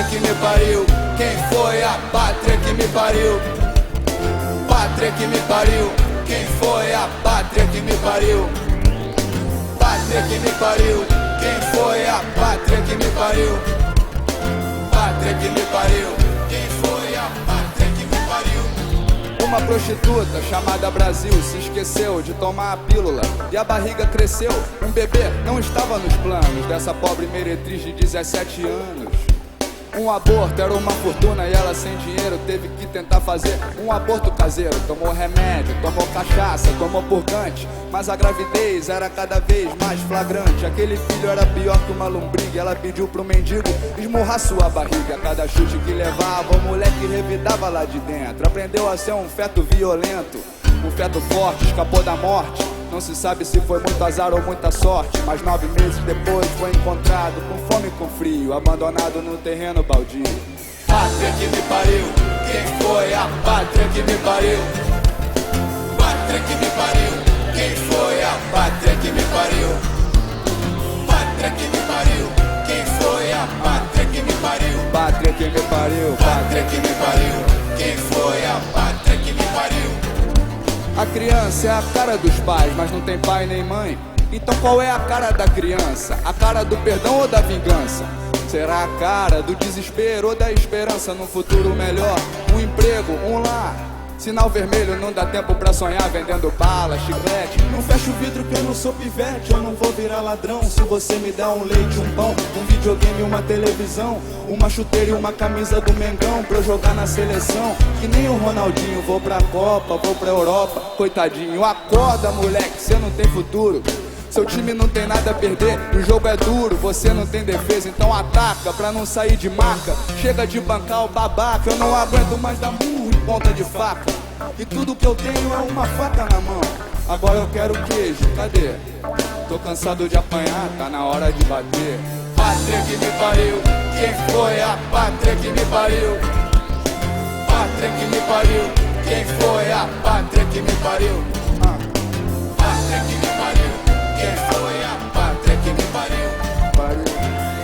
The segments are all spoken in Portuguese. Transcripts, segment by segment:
que me pariu? Quem foi a pátria que me pariu? Pátria que me pariu. Quem foi a pátria que me pariu? Pátria que me pariu. Quem foi a pátria que me pariu? Pátria que me pariu. Quem foi a pátria que me pariu? Uma prostituta chamada Brasil se esqueceu de tomar a pílula e a barriga cresceu. Um bebê não estava nos planos dessa pobre meretriz de 17 anos. Um aborto era uma fortuna e ela sem dinheiro teve que tentar fazer um aborto caseiro. Tomou remédio, tomou cachaça, tomou purgante, mas a gravidez era cada vez mais flagrante. Aquele filho era pior que uma lombriga. Ela pediu pro mendigo esmurrar sua barriga. Cada chute que levava, o moleque revidava lá de dentro. Aprendeu a ser um feto violento, um feto forte, escapou da morte. Não se sabe se foi muito azar ou muita sorte, mas 9 meses depois foi encontrado com fome e com frio, abandonado no terreno baldio. Pátria que me pariu. Quem foi a pátria que me pariu? Pátria que me pariu. Quem foi a pátria que me pariu? Pátria que me pariu. Quem foi a pátria que me pariu? Pátria que me pariu. Pátria que me pariu. Quem foi a pátria que me pariu? A criança é a cara dos pais, mas não tem pai nem mãe. Então qual é a cara da criança? A cara do perdão ou da vingança? Será a cara do desespero ou da esperança num futuro melhor? Um emprego, um lar. Sinal vermelho, não dá tempo pra sonhar vendendo bala, chiclete. Não fecha o vidro que eu não sou pivete. Eu não vou virar ladrão se você me dá um leite, um pão, um videogame, uma televisão, uma chuteira e uma camisa do Mengão pra eu jogar na seleção. Que nem o Ronaldinho, vou pra Copa, vou pra Europa. Coitadinho, acorda moleque, cê não tem futuro. Seu time não tem nada a perder, o jogo é duro, você não tem defesa, então ataca pra não sair de marca. Chega de bancar o babaca, eu não aguento mais dar murro em ponta de faca. E tudo que eu tenho é uma faca na mão. Agora eu quero queijo, cadê? Tô cansado de apanhar, tá na hora de bater. Pátria que me pariu. Quem foi a pátria que me pariu? Pátria que me pariu. Quem foi a pátria que me pariu? Pátria que me pariu. Quem foi a pátria que me pariu?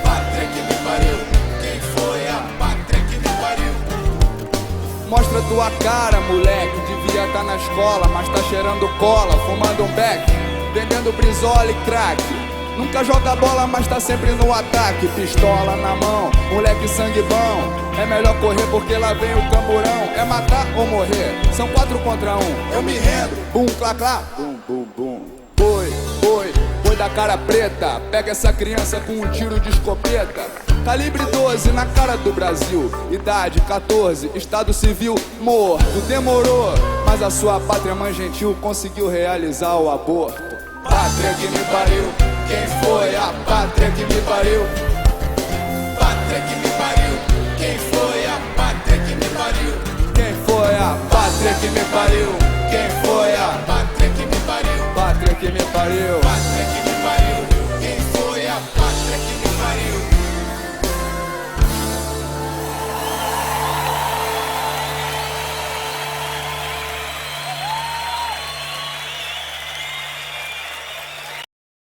Pátria que me pariu. Quem foi a pátria que me pariu? Mostra tua cara, moleque. Devia tá na escola, mas tá cheirando cola, fumando um beck, vendendo brisola e crack. Nunca joga bola, mas tá sempre no ataque. Pistola na mão, moleque sangue bom. É melhor correr porque lá vem o camburão. É matar ou morrer, são 4 contra 1. Eu me rendo, bum, clá, clá, bum, bum, bum. Boi da cara preta, pega essa criança com um tiro de escopeta. Calibre 12 na cara do Brasil, idade 14, estado civil morto. Demorou, mas a sua pátria mãe gentil conseguiu realizar o aborto. Pátria que me pariu. Quem foi a pátria que me pariu? Pátria que me pariu. Quem foi a pátria que me pariu? Quem foi a pátria que me pariu? Quem foi a pátria que me pariu? Pátria que me pariu.